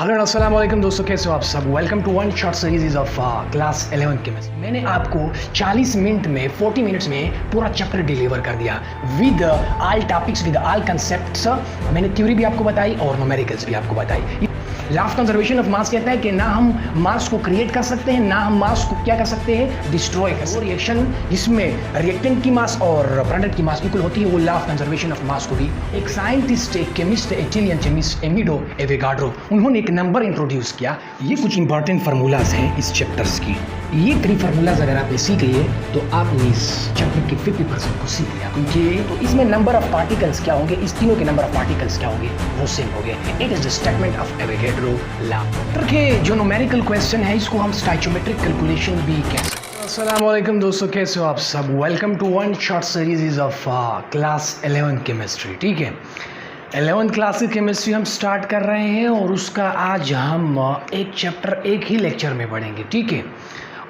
Hello अस्सलाम वालेकुम दोस्तों, कैसे हो आप सब। Welcome to one short series of class 11 chemistry. मैंने आपको 40 मिनट में 40 मिनट्स में पूरा चैप्टर डिलीवर कर दिया with all topics, with all concepts. मैंने थ्योरी भी आपको बताई और न्यूमेरिकल्स भी आपको बताई। Law of conservation of mass कहता है कि ना हम मास को क्रिएट कर सकते हैं, ना हम मास को क्या कर सकते हैं, डिस्ट्रॉय कर सकते हैं। रिएक्शन जिसमें रिएक्टेंट की मास और प्रोडक्ट की मास इक्वल होती है, वो law of conservation of mass को भी एक साइंटिस्ट, एक chemist, Italian chemist Amedeo Avogadro, उन्होंने एक नंबर इंट्रोड्यूस किया। ये कुछ इंपॉर्टेंट फार्मूलाज हैं इस चैप्टर्स की। ये 3 फार्मूलाज अगर आपने सीख लिए तो आपने इस चैप्टर के 50% को सीख लिया, क्योंकि तो इसमें नंबर ऑफ पार्टिकल्स क्या होंगे, इस तीनों के नंबर ऑफ पार्टिकल्स क्या होंगे, वो सेम हो गए। It is the statement of Avogadro law. के जो न्यूमेरिकल क्वेश्चन है इसको हम स्टोइचियोमेट्रिक कैलकुलेशन भी कह सकते हैं। अस्सलाम वालेकुम दोस्तों, कैसे हो आप सब। Welcome to one short series of class 11 chemistry. ठीक है, 11th क्लास की केमिस्ट्री हम स्टार्ट कर रहे हैं और उसका आज हम एक चैप्टर एक ही लेक्चर में पढ़ेंगे। ठीक है,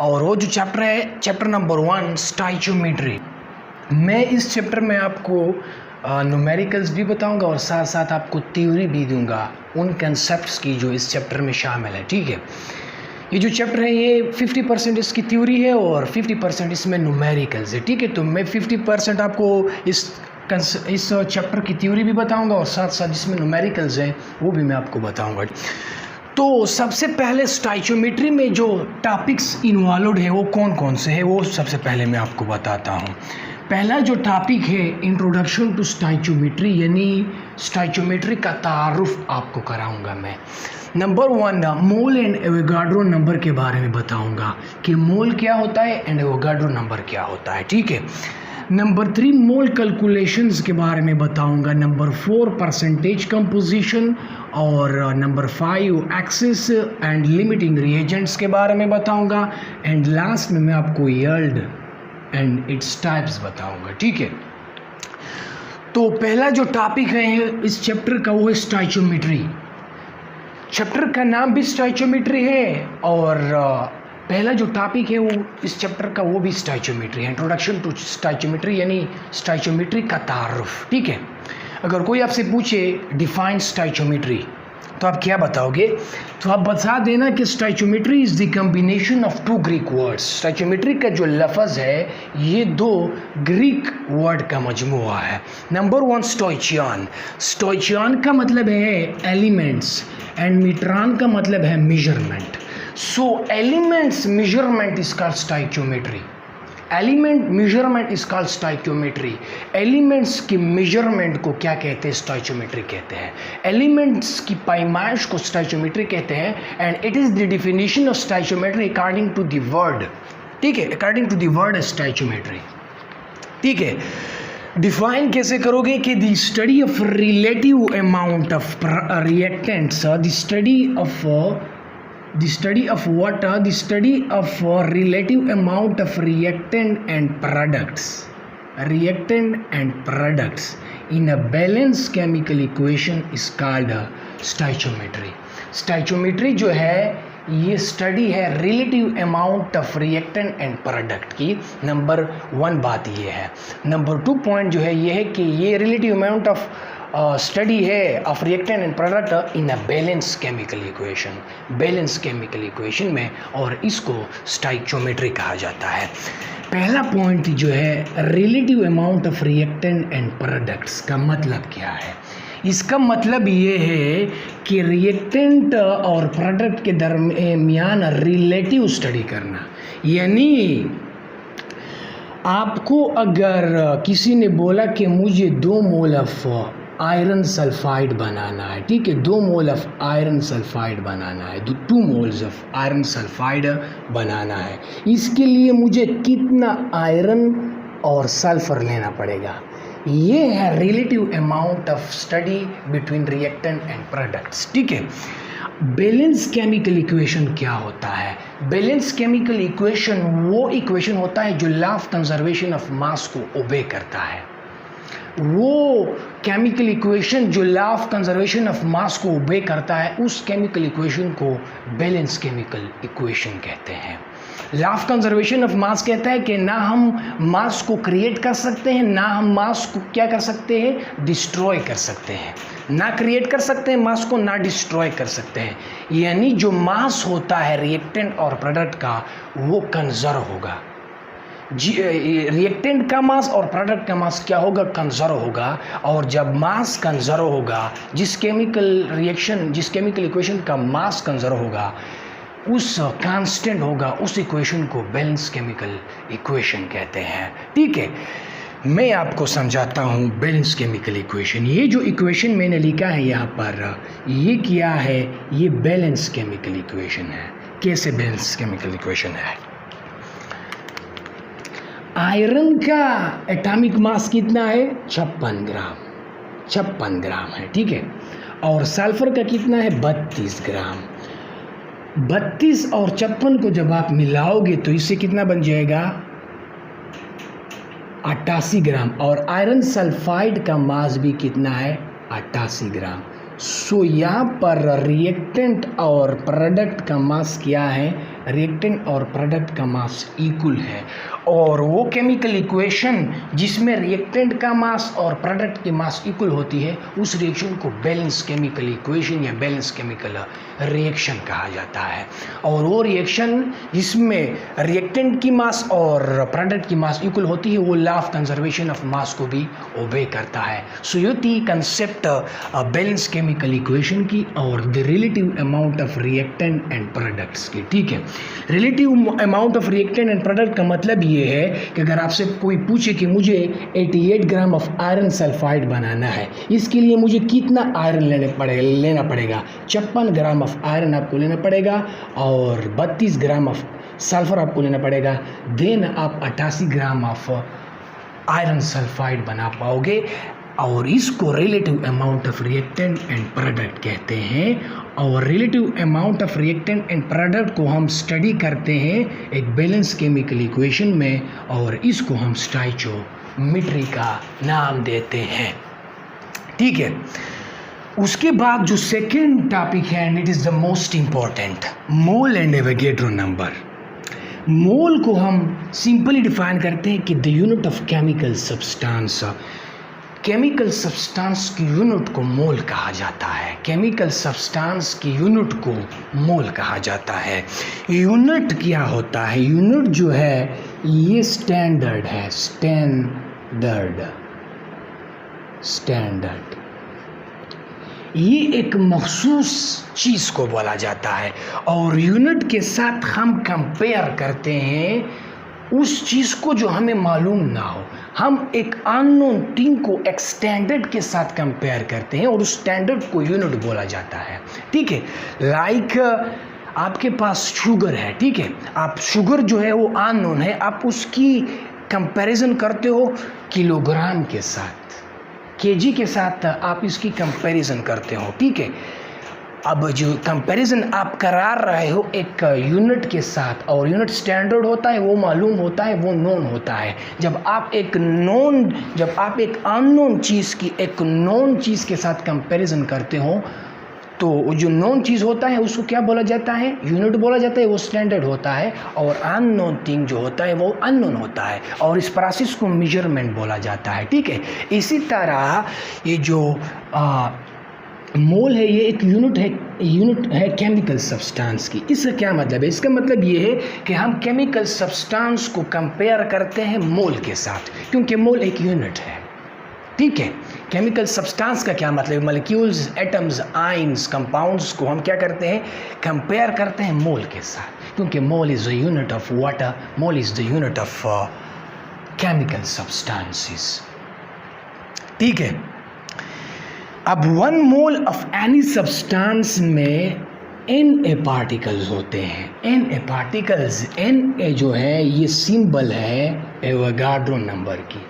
और वो जो चैप्टर है चैप्टर नंबर 1 स्टोइचियोमेट्री। मैं इस चैप्टर में आपको न्यूमेरिकल्स भी बताऊंगा और साथ साथ आपको थ्योरी भी दूंगा उन कंसेप्ट्स की जो इस चैप्टर में शामिल है। ठीक है, ये जो चैप्टर है ये 50% इसकी थ्योरी है और 50% इसमें न्यूमेरिकल्स है। ठीक है, तो मैं 50% आपको इस चैप्टर की थ्योरी भी बताऊंगा और साथ साथ जिसमें न्यूमेरिकल्स हैं वो भी मैं आपको बताऊंगा। तो सबसे पहले स्टोइचियोमेट्री में जो टॉपिक्स इन्वॉल्व है वो कौन कौन से हैं, वो सबसे पहले मैं आपको बताता हूँ। पहला जो टॉपिक है इंट्रोडक्शन टू स्टोइचियोमेट्री, यानी स्टोइचियोमेट्री का तारुफ आपको कराऊंगा मैं। Number 1 mole and Avogadro number के बारे में बताऊंगा कि मोल क्या होता है एंड एवोगाड्रो नंबर क्या होता है। ठीक है, नंबर 3 मोल कैलकुलेशंस के बारे में बताऊंगा। नंबर 4 परसेंटेज कंपोजिशन और number 5 excess and limiting reagents के बारे में बताऊंगा। एंड लास्ट में मैं आपको यील्ड एंड इट्स टाइप्स बताऊंगा। ठीक है, तो पहला जो टॉपिक है इस चैप्टर का वो है स्टोइचियोमेट्री। चैप्टर का नाम भी स्टोइचियोमेट्री है और पहला जो टॉपिक है वो इस चैप्टर का वो भी स्टोइचियोमेट्री है, इंट्रोडक्शन टू स्टोइचियोमेट्री, यानी स्टोइचियोमेट्री का तारुफ। ठीक है, अगर कोई आपसे पूछे डिफाइन स्टोइचियोमेट्री तो आप क्या बताओगे, तो आप बता देना कि stoichiometry is the combination of 2 Greek words. Stoichiometry का जो लफ्ज़ है ये 2 ग्रीक वर्ड का मजमुआ है। नंबर 1 स्टोइचियन। स्टोइचियन का मतलब है एलिमेंट्स एंड मीट्रॉन का मतलब है measurement. So elements measurement is called stoichiometry. Element measurement is called stoichiometry. Elements की measurement को क्या कहते हैं, stoichiometry कहते हैं। Elements की पैमाइश को stoichiometry कहते हैं and it is the definition of stoichiometry according to the word. ठीक है, according to the word stoichiometry. ठीक है, डिफाइन कैसे करोगे कि the study of relative amount of reactants, the study of relative amount of reactant and products in a balanced chemical equation is called stoichiometry. Stoichiometry जो है ये study है relative amount of reactant and product की। Number 1 बात ये है। Number 2 point जो है ये है कि ये रिलेटिव अमाउंट ऑफ स्टडी है of reactant and product in a balance chemical equation, balance chemical equation में, और इसको स्टोइचियोमेट्री कहा जाता है। पहला पॉइंट जो है relative amount of reactant and products का मतलब क्या है। इसका मतलब ये है कि रिएक्टेंट और प्रोडक्ट के दरमियान रिलेटिव स्टडी करना, यानी आपको अगर किसी ने बोला कि मुझे 2 मोल ऑफ आयरन सल्फाइड बनाना है, ठीक है, 2 मोल ऑफ आयरन सल्फाइड बनाना है, 2 मोल्स ऑफ आयरन सल्फाइड बनाना है, इसके लिए मुझे कितना आयरन और सल्फर लेना पड़ेगा। ये है relative amount of study between reactant and products. ठीक है, बैलेंस केमिकल इक्वेशन क्या होता है। बैलेंस केमिकल इक्वेशन वो इक्वेशन होता है जो law of conservation of mass को ओबे करता है। वो केमिकल इक्वेशन जो law of conservation of mass को ओबे करता है, उस केमिकल इक्वेशन को बैलेंस केमिकल इक्वेशन कहते हैं। Law of conservation of mass कहता है कि ना हम मास को क्रिएट कर सकते हैं, ना हम मास को क्या कर सकते हैं, डिस्ट्रॉय कर सकते हैं। ना क्रिएट कर सकते हैं मास को, ना डिस्ट्रॉय कर सकते हैं। यानी जो मास होता है रिएक्टेंट और प्रोडक्ट का वो कंजर्व होगा। रिएक्टेंट का मास और प्रोडक्ट का मास क्या होगा, कंजर्व होगा। और जब मास कंजर्व होगा, जिस केमिकल इक्वेशन का मास कंजर्व होगा, उस कांस्टेंट होगा, उस इक्वेशन को बैलेंस केमिकल इक्वेशन कहते हैं। ठीक है, मैं आपको समझाता हूँ बैलेंस केमिकल इक्वेशन। ये जो इक्वेशन मैंने लिखा है यहाँ पर, ये क्या है, ये बैलेंस केमिकल इक्वेशन है। कैसे बैलेंस केमिकल इक्वेशन है? आयरन का एटॉमिक मास कितना है, 56 ग्राम है। ठीक है, और सल्फर का कितना है, 32 ग्राम। 32 और 56 को जब आप मिलाओगे तो इससे कितना बन जाएगा, 88 ग्राम। और आयरन सल्फाइड का मास भी कितना है, 88 ग्राम। सो यहाँ पर रिएक्टेंट और प्रोडक्ट का मास क्या है, रिएक्टेंट और प्रोडक्ट का मास इक्वल है। और वो केमिकल इक्वेशन जिसमें रिएक्टेंट का मास और प्रोडक्ट की मास इक्वल होती है, उस रिएक्शन को बैलेंस केमिकल इक्वेशन या बैलेंस केमिकल रिएक्शन कहा जाता है। और वो रिएक्शन जिसमें रिएक्टेंट की मास और प्रोडक्ट की मास इक्वल होती है, वो law of conservation of mass को भी ओबे करता है। सो ये थी कंसेप्ट बैलेंस केमिकल इक्वेशन की और the relative amount of reactant and products की। ठीक है, relative amount of reactant and product का मतलब ये है कि अगर आपसे कोई पूछे कि मुझे 88 ग्राम ऑफ आयरन सल्फाइड बनाना है, इसके लिए मुझे कितना आयरन लेना पड़ेगा, 56 ग्राम ऑफ आयरन आपको लेना पड़ेगा और 32 ग्राम ऑफ सल्फर आपको लेना पड़ेगा। देन आप 88 ग्राम ऑफ आयरन सल्फाइड बना पाओगे। और इसको relative amount of reactant and product कहते हैं। और relative amount of reactant and product को हम स्टडी करते हैं एक बैलेंस केमिकल इक्वेशन में, और इसको हम स्टोइचियोमेट्री का नाम देते हैं। ठीक है, उसके बाद जो सेकेंड टॉपिक है, and it is the most important, mole and Avogadro number. Mole को हम सिंपली डिफाइन करते हैं कि the unit of chemical substance. Chemical substance की यूनिट को मोल कहा जाता है। केमिकल सब्सटेंस की यूनिट को मोल कहा जाता है। यूनिट क्या होता है? यूनिट जो है ये स्टैंडर्ड है, स्टैंडर्ड। ये एक मखसूस चीज़ को बोला जाता है, और यूनिट के साथ हम कंपेयर करते हैं उस चीज़ को जो हमें मालूम ना हो। हम एक अननोन थिंग को एक स्टैंडर्ड के साथ कंपेयर करते हैं और उस स्टैंडर्ड को यूनिट बोला जाता है। ठीक है, लाइक आपके पास शुगर है। ठीक है, आप शुगर जो है वो अननोन है, आप उसकी कंपैरिजन करते हो किलोग्राम के साथ, केजी के साथ आप इसकी कंपैरिजन करते हो। ठीक है, अब जो कंपैरिजन आप करा रहे हो एक यूनिट के साथ, और यूनिट स्टैंडर्ड होता है, वो मालूम होता है, वो नोन होता है। जब आप एक अननोन चीज़ की एक नोन चीज़ के साथ कंपैरिजन करते हो, तो जो नोन चीज़ होता है उसको क्या बोला जाता है? यूनिट बोला जाता है, वो स्टैंडर्ड होता है। और अननोन थिंग जो होता है वो अननोन होता है, और इस प्रोसेस को मेजरमेंट बोला जाता है। ठीक है, इसी तरह ये जो मोल है, ये एक यूनिट है केमिकल सब्सटेंस की। इसका क्या मतलब है? इसका मतलब ये है कि हम केमिकल सब्सटेंस को कंपेयर करते हैं मोल के साथ, क्योंकि मोल एक यूनिट है। ठीक है, केमिकल सब्सटेंस का क्या मतलब? मॉलिक्यूल्स, एटम्स, आयंस, कंपाउंड्स को हम क्या करते हैं? कंपेयर करते हैं मोल के साथ, क्योंकि mole is the unit of water, mole is the unit of chemical substances. ठीक है, अब 1 मोल ऑफ एनी सब्सटेंस में Na पार्टिकल्स होते हैं। Na पार्टिकल्स, Na जो है ये सिंबल है एवोगाड्रो नंबर की।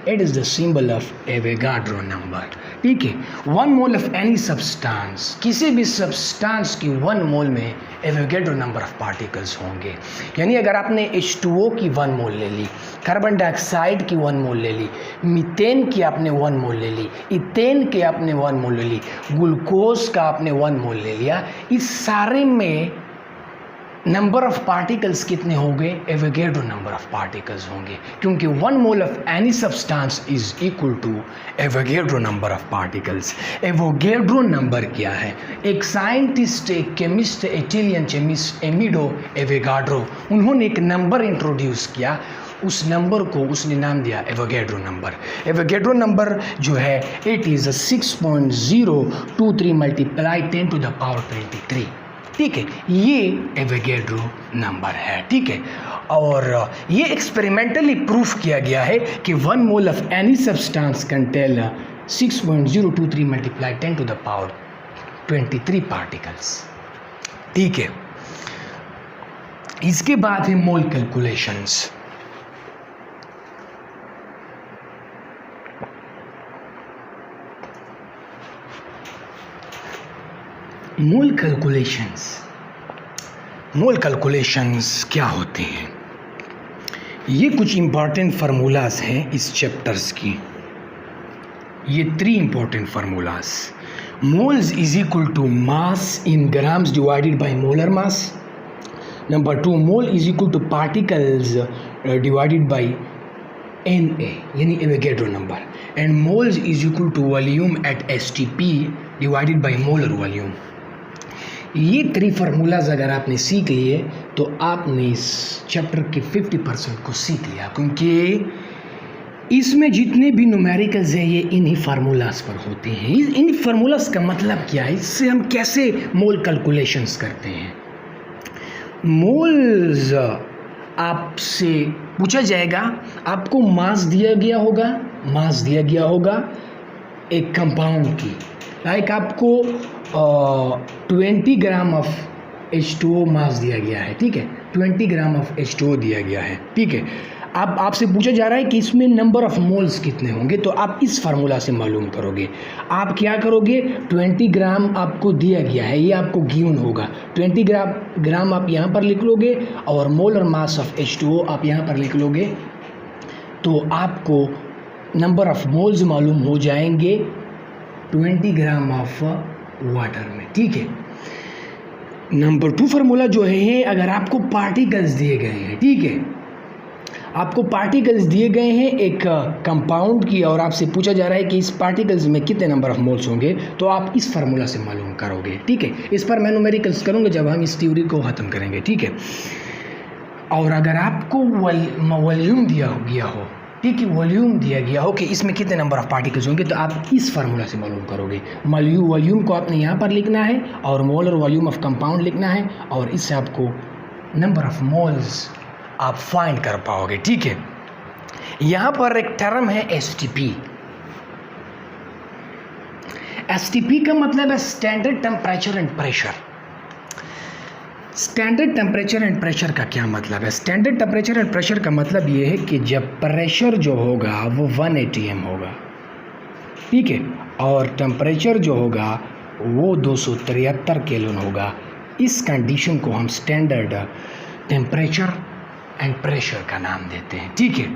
It is the symbol of Avogadro number. ठीक है, 1 मोल ऑफ एनी सब्सटेंस, किसी भी सब्सटेंस की 1 मोल में एवोगाड्रो नंबर ऑफ पार्टिकल्स होंगे। यानी अगर आपने H2O की 1 मोल ले ली, कार्बन डाइऑक्साइड की 1 मोल ले ली, मीथेन की आपने 1 मोल ले ली, इथेन के आपने 1 मोल ले ली, ग्लूकोज का आपने 1 मोल ले लिया, इस सारे में नंबर ऑफ पार्टिकल्स कितने होंगे, एवोगैड्रो नंबर ऑफ पार्टिकल्स होंगे, क्योंकि 1 mole of any substance is equal to Avogadro number of particles. Avogadro number क्या है? एक साइंटिस्ट, एक chemist, Italian chemist Amedeo Avogadro, उन्होंने एक नंबर इंट्रोड्यूस किया, उस नंबर को उसने नाम दिया एवोगैड्रो नंबर। एवोगैड्रो नंबर जो है it is 6.023 multiply 10 to the power 23, ठीक है, ये एवोगैड्रो नंबर है, ठीक है। और ये एक्सपेरिमेंटली प्रूफ किया गया है कि 1 mole of any substance contain 6.023 multiply 10 to the power 23 particles, ठीक है। इसके बाद है मोल कैलकुलेशंस। मोल कैलकुलेशंस क्या होते हैं? ये कुछ इंपॉर्टेंट फार्मूलाज हैं इस चैप्टर्स की। ये 3 important formulas. Moles is equal to mass in grams divided by molar mass. Number 2, mole is equal to particles divided by Na यानी Avogadro number, and moles is equal to volume at STP divided by molar volume. ये 3 formulas अगर आपने सीख लिए तो आपने इस chapter के 50% को सीख लिया, क्योंकि इसमें जितने भी न्यूमेरिकल्स हैं ये इन्हीं फार्मूलाज पर होते हैं। इन फार्मूलाज का मतलब क्या है, इससे हम कैसे मोल कैलकुलेशंस करते हैं। मोल्स आपसे पूछा जाएगा, आपको मास दिया गया होगा एक कंपाउंड की, लाइक आपको 20 ग्राम ऑफ H2O मास दिया गया है, ठीक है, 20 ग्राम ऑफ H2O दिया गया है, ठीक है। अब आपसे पूछा जा रहा है कि इसमें नंबर ऑफ मोल्स कितने होंगे, तो आप इस फार्मूला से मालूम करोगे। आप क्या करोगे, 20 ग्राम आपको दिया गया है, ये आपको गिवन होगा, 20 ग्राम आप यहाँ पर लिख लोगे और मोलर मास ऑफ H2O आप यहाँ पर लिख लोगे, तो आपको नंबर ऑफ मोल्स मालूम हो जाएंगे 20 ग्राम ऑफ वाटर में, ठीक है। नंबर 2 फार्मूला जो है, अगर आपको पार्टिकल्स दिए गए हैं, ठीक है, आपको पार्टिकल्स दिए गए हैं एक कंपाउंड की और आपसे पूछा जा रहा है कि इस पार्टिकल्स में कितने नंबर ऑफ मोल्स होंगे, तो आप इस फार्मूला से मालूम करोगे, ठीक है। इस पर मैं न्यूमेरिकल्स करूँगा जब हम इस थ्योरी को ख़त्म करेंगे, ठीक है। और अगर आपको वॉल्यूम दिया गया हो, ठीक है, वॉल्यूम दिया गया हो कि इसमें कितने नंबर ऑफ पार्टिकल्स होंगे, तो आप इस फार्मूला से मालूम करोगे। वॉल्यूम को आपने यहाँ पर लिखना है और मोलर वॉल्यूम ऑफ कंपाउंड लिखना है, और इससे आपको नंबर ऑफ मोल्स आप फाइंड कर पाओगे, ठीक है। यहाँ पर एक टर्म है STP। STP का मतलब है standard temperature and pressure. Standard temperature and pressure का क्या मतलब है? स्टैंडर्ड टेम्परेचर एंड प्रेशर का मतलब ये है कि जब प्रेशर जो होगा वो 1 atm होगा, ठीक है, और टेम्परेचर जो होगा वो 273 केल्विन होगा। इस कंडीशन को हम स्टैंडर्ड टेम्परेचर एंड प्रेशर का नाम देते हैं, ठीक है।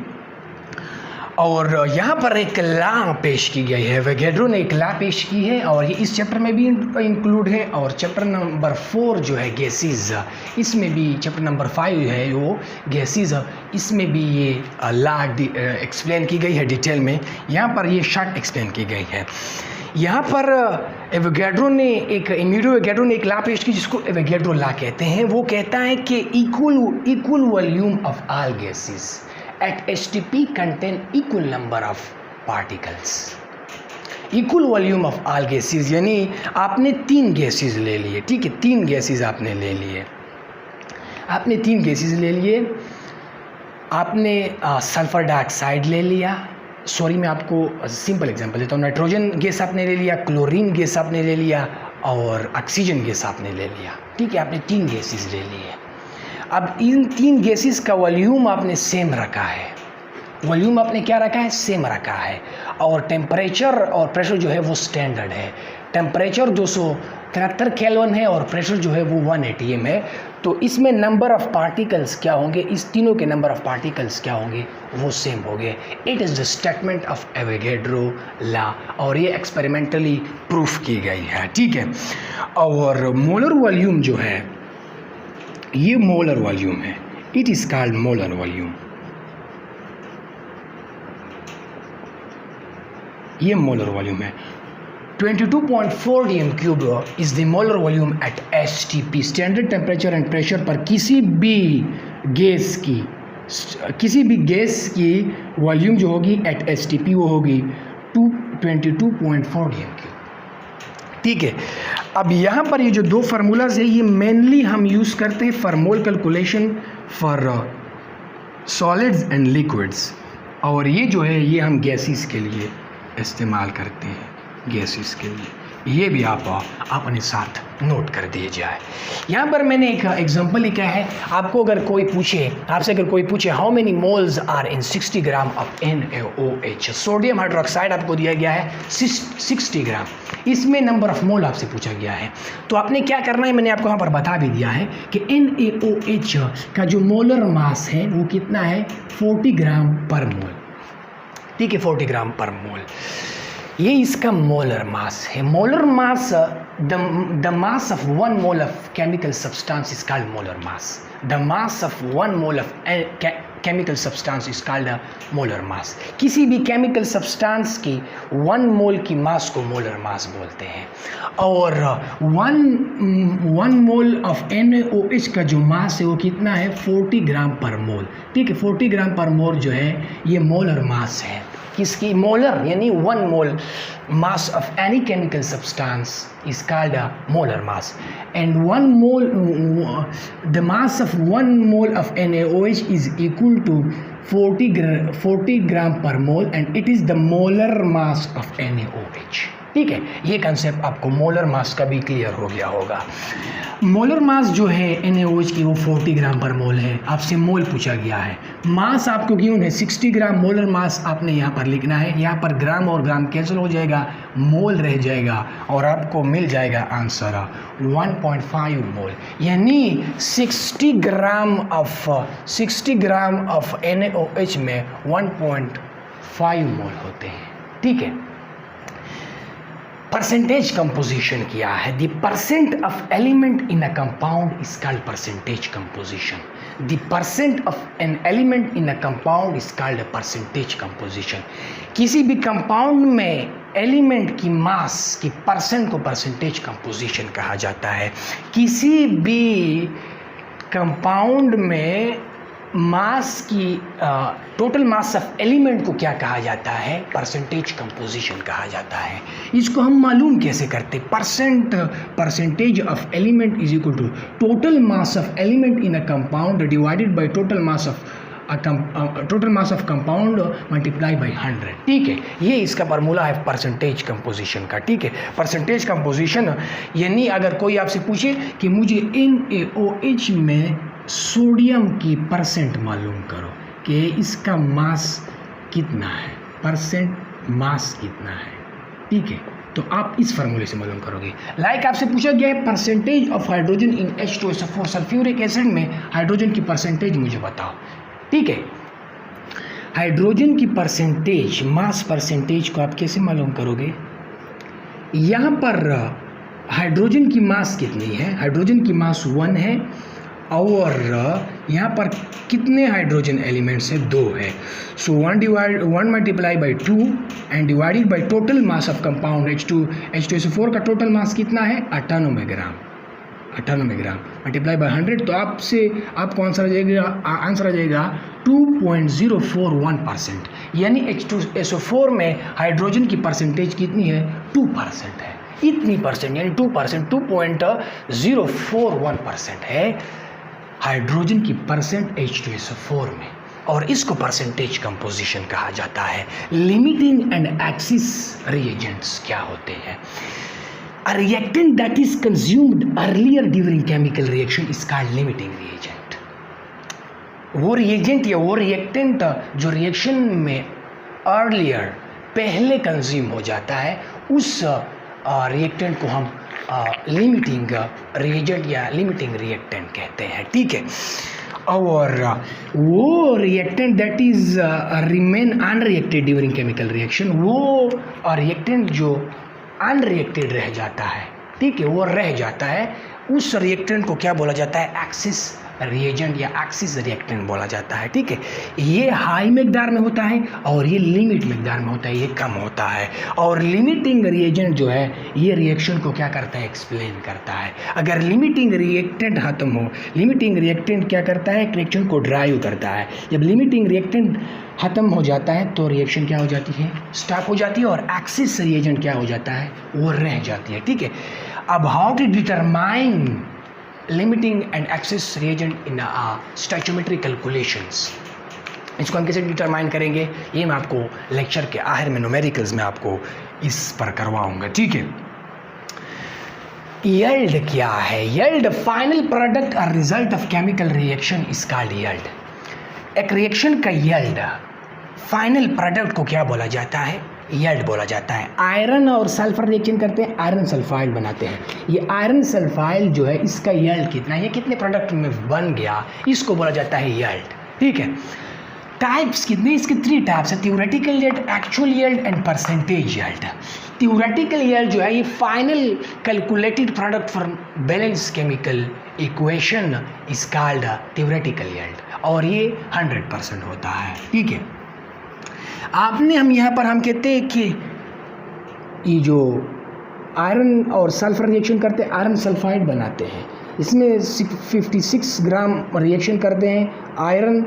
और यहाँ पर एक लॉ पेश की गई है, एवोगैड्रो ने एक लॉ पेश की है और ये इस चैप्टर में भी इंक्लूड है। और चैप्टर नंबर 4 जो है गैसेस, इसमें भी चैप्टर नंबर 5 है वो गैसेस, इसमें भी ये लॉ एक्सप्लेन की गई है डिटेल में। यहाँ पर ये शॉर्ट एक्सप्लेन की गई है। यहाँ पर एवोगैड्रो ने एवोगैड्रो ने एक लॉ पेश की जिसको एवोगैड्रो लॉ कहते हैं। वो कहता है कि equal volume of all gases at STP contain equal number of particles। Equal volume of all gases यानी आपने 3 गैसेस ले लिए, ठीक है, 3 गैसेस आपने ले लिए, आपने 3 गैसेस ले लिए। आपने सल्फर डाइऑक्साइड ले लिया, सॉरी मैं आपको सिंपल एग्जांपल देता हूँ। नाइट्रोजन गैस आपने ले लिया, क्लोरीन गैस आपने ले लिया और ऑक्सीजन गैस आपने ले लिया, ठीक है, आपने 3 गैसेस ले लिए। अब इन 3 गैसेस का वॉल्यूम आपने सेम रखा है, वॉल्यूम आपने क्या रखा है, सेम रखा है। और टेम्परेचर और प्रेशर जो है वो स्टैंडर्ड है। टेम्परेचर 273 केल्विन है और प्रेशर जो है वो 1 atm है। तो इसमें नंबर ऑफ पार्टिकल्स क्या होंगे, इस तीनों के नंबर ऑफ पार्टिकल्स क्या होंगे, वो सेम होंगे। It is the statement of Avogadro law और ये एक्सपेरिमेंटली प्रूफ की गई है, ठीक है। और मोलर वॉल्यूम जो है, ये मोलर वॉल्यूम है, it is called molar volume. ये मोलर वॉल्यूम है। 22.4 dm³ is the molar volume at STP, standard temperature and pressure पर किसी भी गैस की वॉल्यूम जो होगी एट STP वो होगी 22.4 dm³। ठीक है, अब यहाँ पर ये जो दो फार्मूलाज है ये मेनली हम यूज़ करते हैं for mole calculation for solids and liquids, और ये जो है ये हम गैसेस के लिए इस्तेमाल करते हैं, गैसेस के लिए। ये भी आप अपने साथ नोट कर दिए जाए। यहाँ पर मैंने एक एग्जांपल लिखा है। आपको अगर कोई पूछे, आपसे अगर कोई पूछे how many moles are in 60 gram of NaOH, sodium hydroxide आपको दिया गया है 60 ग्राम, इसमें नंबर ऑफ मोल आपसे पूछा गया है। तो आपने क्या करना है, मैंने आपको यहाँ पर बता भी दिया है कि NaOH का जो मोलर मास है वो कितना है, 40 ग्राम पर मोल। ठीक है, 40 ग्राम पर मोल, ये इसका मोलर मास है। Molar mass, the mass of 1 mole of chemical substance is called molar mass. The mass of 1 mole of chemical substance is called molar mass. किसी भी केमिकल सब्सटेंस की 1 मोल की मास को मोलर मास बोलते हैं। और 1 मोल ऑफ NaOH का जो मास है वो कितना है, 40 ग्राम पर मोल। ठीक है, 40 ग्राम पर मोल जो है ये मोलर मास है। किसकी, मोलर, यानी 1 मोल mass of any chemical substance is called a molar mass, and 1 mole, the mass of 1 mole of NaOH is equal to 40 gram per mole, and it is the molar mass of NaOH। ठीक है, ये concept आपको molar mass का भी clear हो गया होगा। Molar mass जो है NaOH की वो 40 ग्राम पर मोल है। आपसे मोल पूछा गया है, मास आपको गिवन है 60 ग्राम, मोलर मास आपने यहाँ पर लिखना है। यहाँ पर ग्राम और ग्राम कैंसिल हो जाएगा, मोल रह जाएगा और आपको मिल जाएगा आंसर 1.5 मोल, यानी 60 ग्राम ऑफ NaOH में 1.5 मोल होते हैं। ठीक है, परसेंटेज कंपोजिशन किया है। The percent of element in a compound is called percentage composition. The percent of an element in a compound is called percentage composition. किसी भी कंपाउंड में एलिमेंट की मास की परसेंट को परसेंटेज कंपोजिशन कहा जाता है। किसी भी कंपाउंड में मास की टोटल मास ऑफ एलिमेंट को क्या कहा जाता है, परसेंटेज कंपोजिशन कहा जाता है। इसको हम मालूम कैसे करते, percentage of element is equal to total mass of element in a compound divided by total mass of compound multiply by 100। ठीक है, ये इसका फार्मूला है परसेंटेज कंपोजिशन का। ठीक है, परसेंटेज कंपोजिशन यानी अगर कोई आपसे पूछे कि मुझे NaOH में सोडियम की परसेंट मालूम करो कि इसका मास कितना है, परसेंट मास कितना है। ठीक है, तो आप इस फार्मूले से मालूम करोगे। लाइक आपसे पूछा गया है percentage of hydrogen in H2SO4, sulphuric acid में हाइड्रोजन की परसेंटेज मुझे बताओ। ठीक है, हाइड्रोजन की परसेंटेज, मास परसेंटेज को आप कैसे मालूम करोगे। यहाँ पर हाइड्रोजन की मास कितनी है, हाइड्रोजन की मास 1 है और यहाँ पर कितने हाइड्रोजन एलिमेंट्स है, 2 है। सो 1 multiply by 2 and divided by total mass of compound H2SO4 का टोटल मास कितना है, 98 ग्राम। 98 ग्राम मल्टीप्लाई बाई 100, तो आपको आंसर आ जाएगा 2.041%, यानी H2SO4 में हाइड्रोजन की परसेंटेज कितनी है, 2% है। इतनी परसेंट यानी 2%, 2.041% है हाइड्रोजन की परसेंट H2SO4 में, और इसको परसेंटेज कंपोजिशन कहा जाता है। लिमिटिंग एंड एक्सिस रिएजेंट्स क्या होते हैं। A reactant that is consumed earlier during chemical reaction is called limiting reagent। वो रिएजेंट या वो रिएक्टेंट जो रिएक्शन में अर्लियर, पहले कंज्यूम हो जाता है, उस रिएक्टेंट को हम लिमिटिंग रिएजेंट या लिमिटिंग रिएक्टेंट कहते हैं। ठीक है, और वो reactant that is remain unreacted during chemical reaction, वो रिएक्टेंट जो अनरिएक्टेड रह जाता है, ठीक है, वो रह जाता है, उस रिएक्टेंट को क्या बोला जाता है, एक्सिस रिएजेंट या एक्सिस रिएक्टेंट बोला जाता है। ठीक है, ये हाई मिकदार में होता है और ये लिमिट मिकदार में होता है, ये कम होता है। और लिमिटिंग रिएजेंट जो है ये रिएक्शन को क्या करता है, एक्सप्लेन करता है। अगर लिमिटिंग रिएक्टेंट खत्म हो, लिमिटिंग रिएक्टेंट क्या करता है, रिएक्शन को ड्राइव करता है। जब लिमिटिंग रिएक्टेंट खत्म हो जाता है तो रिएक्शन क्या हो जाती है, स्टॉप हो जाती है, और एक्सिस रिएजेंट क्या हो जाता है, वो रह जाती है। ठीक है, अब how to determine limiting and excess reagent in stoichiometric calculations, इसको हम कैसे डिटरमाइन करेंगे, ये मैं आपको लेक्चर के आखिर में न्यूमेरिकल्स में आपको इस पर करवाऊंगा। ठीक है, यील्ड क्या है, यील्ड फाइनल प्रोडक्ट और result of chemical reaction is called yield. एक रिएक्शन का यील्ड फाइनल प्रोडक्ट को क्या बोला जाता है, यील्ड बोला जाता है। आयरन और सल्फर रिएक्शन करते हैं, आयरन सल्फाइड बनाते हैं। ये आयरन सल्फाइड जो है इसका यील्ड कितना है, ये कितने प्रोडक्ट में बन गया, इसको बोला जाता है यील्ड। ठीक है, टाइप्स कितने, इसके 3 टाइप्स है, theoretical yield, actual yield and percentage yield. Theoretical yield जो है ये final calculated product from balance chemical equation is called theoretical yield, और ये 100% होता है। ठीक है, आपने हम यहाँ पर हम कहते हैं कि ये जो आयरन और सल्फर रिएक्शन करते हैं, आयरन सल्फाइड बनाते हैं, इसमें 56 ग्राम रिएक्शन करते हैं आयरन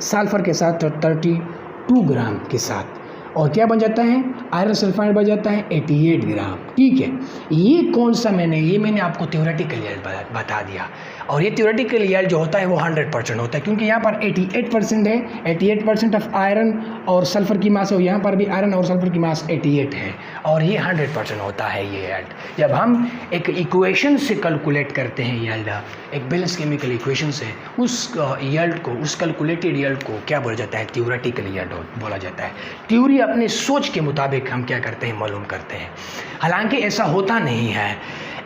सल्फर के साथ और 32 ग्राम के साथ, और क्या बन जाता है, आयरन सल्फाइड बन जाता है 88 ग्राम। ठीक है, ये कौन सा मैंने आपको थ्योरेटिकल यील्ड बता दिया, और ये थ्योरेटिकल यील्ड जो होता है वो 100% होता है, क्योंकि यहाँ पर 88% है, 88% ऑफ आयरन और सल्फर की मास है, और यहाँ पर भी आयरन और सल्फर की मास 88 है, और ये 100% होता है ये यील्ड। जब हम एक इक्वेशन से कैलकुलेट करते हैं यील्ड, एक बैलेंस केमिकल इक्वेशन से, उस यील्ड को, उस कैलकुलेटेड यील्ड को क्या बोला जाता है, थ्योरेटिकल यील्ड बोला जाता है। थ्योरी अपने सोच के मुताबिक हम क्या करते हैं, मालूम करते हैं, हालांकि ऐसा होता नहीं है।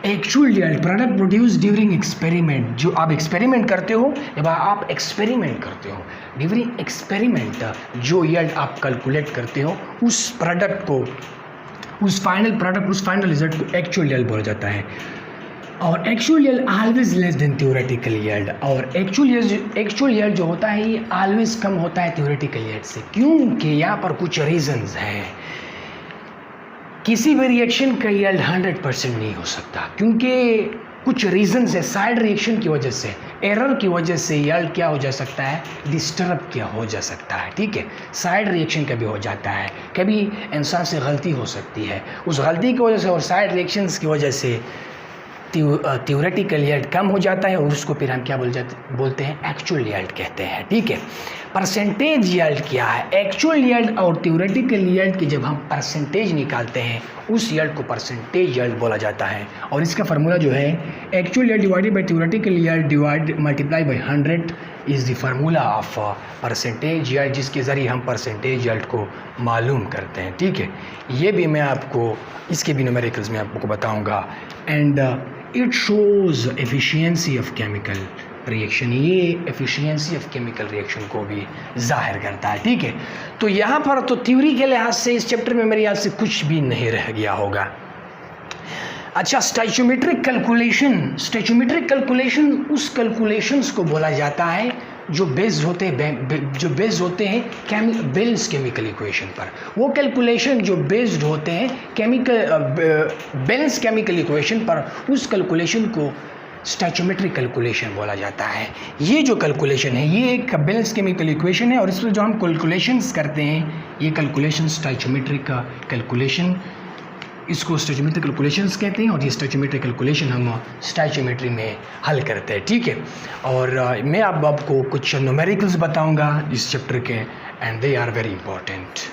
Actual yield product produce during experiment, जो आप एक्सपेरिमेंट करते हो, जब आप एक्सपेरिमेंट करते हो ड्यूरिंग एक्सपेरिमेंट, जो यील्ड आप कैलकुलेट करते हो उस प्रोडक्ट को, उस फाइनल प्रोडक्ट, उस फाइनल रिजल्ट को एक्चुअल यील्ड बोला जाता है। और actual yield always less than theoretical yield, और एक्चुअल यील्ड जो होता है ये ऑलवेज कम होता है थ्योरेटिकल यील्ड से, क्योंकि यहाँ पर कुछ रीजंस हैं। किसी भी रिएक्शन का यील्ड 100% नहीं हो सकता, क्योंकि कुछ रीजंस है, साइड रिएक्शन की वजह से, एरर की वजह से यील्ड क्या हो जा सकता है, डिस्टर्ब क्या हो जा सकता है। ठीक है, साइड रिएक्शन कभी हो जाता है, कभी इंसान से गलती हो सकती है, उस गलती की वजह से और साइड रिएक्शंस की वजह से थ्योरेटिकल यील्ड कम हो जाता है, और उसको फिर हम क्या बोलते हैं, एक्चुअल यील्ड कहते हैं। ठीक है, परसेंटेज यील्ड क्या है, एक्चुअल यील्ड और थ्योरेटिकल यील्ड की जब हम परसेंटेज निकालते हैं उस यील्ड को परसेंटेज यील्ड बोला जाता है, और इसका फार्मूला जो है actual yield divided by theoretical yield multiply by 100 is the formula of percentage yield, जिसके ज़रिए हम परसेंटेज यील्ड को मालूम करते हैं। ठीक है, ये भी मैं आपको, इसके भी न्यूमेरिकल्स में आपको बताऊँगा। And it shows efficiency of chemical reaction, ये एफिशिएंसी ऑफ केमिकल रिएक्शन को भी जाहिर करता है। ठीक है, तो यहाँ पर तो थ्योरी के लिहाज से इस चैप्टर में मेरे याद से कुछ भी नहीं रह गया होगा। अच्छा, स्टोइचियोमेट्रिक कैलकुलेशन, स्टोइचियोमेट्रिक कैलकुलेशन उस कैलकुलेशंस को बोला जाता है जो बेस्ड होते हैं बैलेंस केमिकल इक्वेशन पर। वो कैलकुलेशन जो बेस्ड होते हैं बैलेंस केमिकल इक्वेशन पर, उस कैलकुलेशन को स्टोइचियोमेट्रिक कैलकुलेशन बोला जाता है। ये जो कैलकुलेशन है ये एक बैलेंस केमिकल इक्वेशन है, और इसमें जो हम कैलकुलेशंस करते हैं ये कैलकुलेशन स्टोइचियोमेट्रिक कैलकुलेशन, इसको स्टोइचियोमेट्रिक कैलकुलेशंस कहते हैं, और ये स्टोइचियोमेट्रिक कैलकुलेशन हम स्टोइचियोमेट्री में हल करते हैं। ठीक है, और मैं अब आपको कुछ न्यूमेरिकल्स बताऊंगा इस चैप्टर के, and they are very important.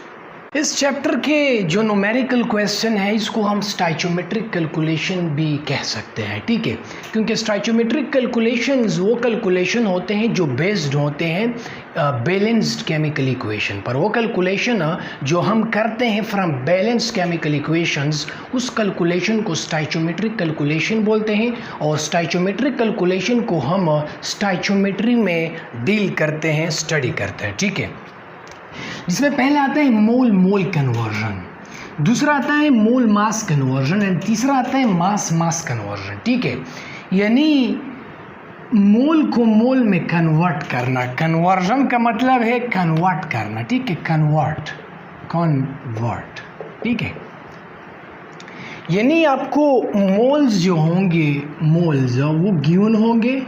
इस चैप्टर के जो न्यूमेरिकल क्वेश्चन है इसको हम स्टोइचियोमेट्रिक कैलकुलेशन भी कह सकते हैं। ठीक है, क्योंकि स्टोइचियोमेट्रिक कैलकुलेशंस वो कैलकुलेशन होते हैं जो बेस्ड होते हैं बैलेंस्ड केमिकल इक्वेशन पर। वो कैलकुलेशन जो हम करते हैं फ्रॉम बैलेंस्ड केमिकल इक्वेशंस, उस कैलकुलेशन को स्टोइचियोमेट्रिक कैलकुलेशन बोलते हैं, और स्टोइचियोमेट्रिक कैलकुलेशन को हम स्टोइचियोमेट्री में डील करते हैं, स्टडी करते हैं। ठीक है, जिसमें पहले आता है मोल मोल कन्वर्जन, दूसरा आता है मोल मास कन्वर्जन, एंड तीसरा आता है मास मास कन्वर्जन। ठीक है, यानी मोल को मोल में कन्वर्ट करना, कन्वर्जन का मतलब है कन्वर्ट करना, ठीक है, कन्वर्ट, ठीक है। यानी आपको मोल्स जो होंगे, मोल्स वो गिवन होंगे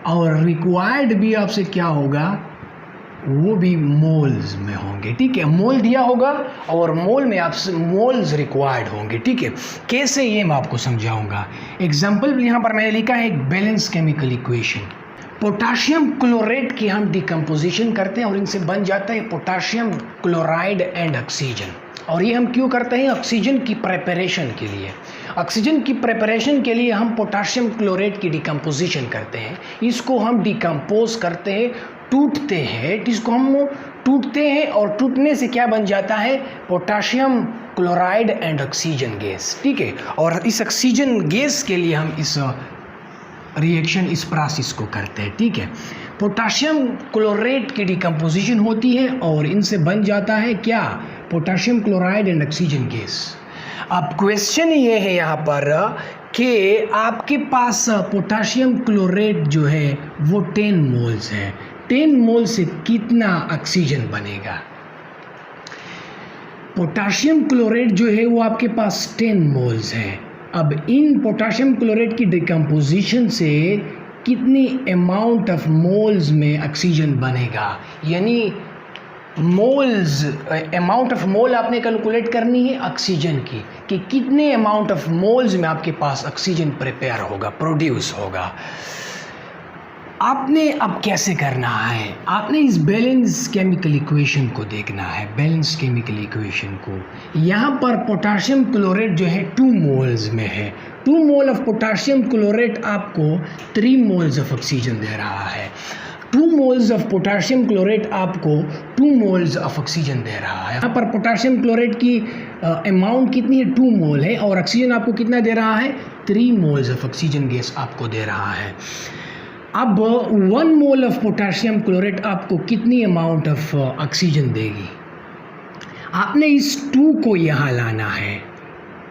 और रिक्वायर्ड भी आपसे क्या होगा, वो भी मोल्स में होंगे, ठीक है। मोल दिया होगा और मोल में आपसे मोल्स रिक्वायर्ड होंगे, ठीक है। कैसे, ये मैं आपको समझाऊंगा। एग्जाम्पल यहाँ पर मैंने लिखा है एक balance chemical equation. Potassium chlorate की हम डिकम्पोजिशन करते हैं और इनसे बन जाता है पोटाशियम क्लोराइड एंड ऑक्सीजन। और ये हम क्यों करते हैं, ऑक्सीजन की प्रिपरेशन के लिए। ऑक्सीजन की प्रिपरेशन के लिए हम पोटाशियम क्लोरेट की डिकम्पोजिशन करते हैं, इसको हम डिकम्पोज करते हैं, टूटते हैं, इसको हम टूटते हैं और टूटने से क्या बन जाता है, potassium chloride and oxygen gas, ठीक है। और इस ऑक्सीजन गैस के लिए हम इस रिएक्शन, इस प्रोसेस को करते हैं, ठीक है। पोटाशियम क्लोरेट की डिकम्पोजिशन होती है और इनसे बन जाता है क्या, potassium chloride and oxygen gas. अब क्वेश्चन ये है यहाँ पर कि आपके पास पोटाशियम क्लोरेट जो है वो 10 मोल्स है, 10 मोल से कितना ऑक्सीजन बनेगा। पोटाशियम क्लोरेट जो है वो आपके पास 10 मोल्स है। अब इन पोटाशियम क्लोरेट की डिकम्पोजिशन से कितनी अमाउंट ऑफ मोल्स में ऑक्सीजन बनेगा, यानी मोल्स, अमाउंट ऑफ मोल आपने कैलकुलेट करनी है ऑक्सीजन की, कि कितने अमाउंट ऑफ मोल्स में आपके पास ऑक्सीजन प्रिपेयर होगा, प्रोड्यूस होगा। आपने अब कैसे करना है, आपने इस बैलेंस केमिकल इक्वेशन को देखना है, बैलेंस केमिकल इक्वेशन को। यहाँ पर पोटाशियम क्लोरेट जो है 2 मोल्स में है, 2 मोल ऑफ पोटाशियम क्लोरेट आपको 3 मोल्स ऑफ ऑक्सीजन दे रहा है। 2 मोल्स ऑफ पोटाशियम क्लोरेट आपको 2 मोल्स ऑफ ऑक्सीजन दे रहा है। यहाँ पर पोटाशियम क्लोरेट की अमाउंट कितनी है, 2 मोल है, और ऑक्सीजन आपको कितना दे रहा है, 3 मोल्स ऑफ ऑक्सीजन गैस आपको दे रहा है। अब 1 मोल ऑफ पोटाशियम क्लोरेट आपको कितनी अमाउंट ऑफ ऑक्सीजन देगी। आपने इस 2 को यहाँ लाना है,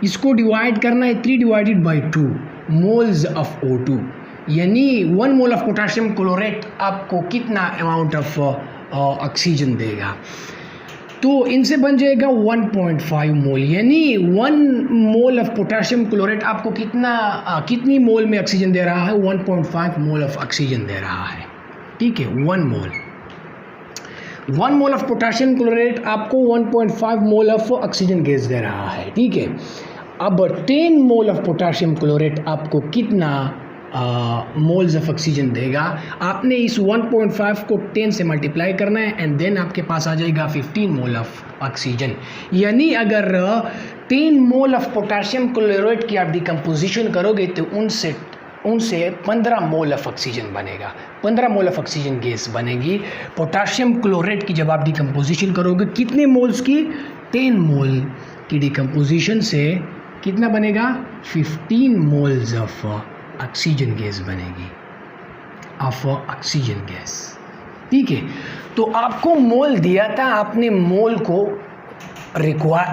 इसको डिवाइड करना है 3 divided by 2 moles of O2, यानी 1 मोल ऑफ पोटाशियम क्लोरेट आपको कितना अमाउंट ऑफ ऑक्सीजन देगा। तो इनसे बन जाएगा 1.5 मोल, यानी 1 मोल ऑफ पोटाशियम क्लोरेट आपको कितनी मोल में ऑक्सीजन दे रहा है, 1.5 मोल ऑफ ऑक्सीजन दे रहा है, ठीक है। 1 मोल ऑफ पोटाशियम क्लोरेट आपको 1.5 मोल ऑफ ऑक्सीजन गैस दे रहा है, ठीक है। अब 10 मोल ऑफ पोटाशियम क्लोरेट आपको कितना मोल्स ऑफ ऑक्सीजन देगा। आपने इस 1.5 को 10 से मल्टीप्लाई करना है एंड देन आपके पास आ जाएगा 15 मोल ऑफ ऑक्सीजन। यानी अगर 10 मोल ऑफ पोटाशियम क्लोराइड की आप डिकम्पोजिशन करोगे तो उनसे 15 मोल ऑफ ऑक्सीजन बनेगा, 15 मोल ऑफ ऑक्सीजन गैस बनेगी। पोटाशियम क्लोराइड की जब आप डिकम्पोजिशन करोगे कितने मोल्स की, 10 मोल की डिकम्पोजिशन से कितना बनेगा, 15 मोल्स ऑफ ऑक्सीजन गैस बनेगी, ऑफ ऑक्सीजन गैस, ठीक है। तो आपको मोल दिया था, आपने मोल को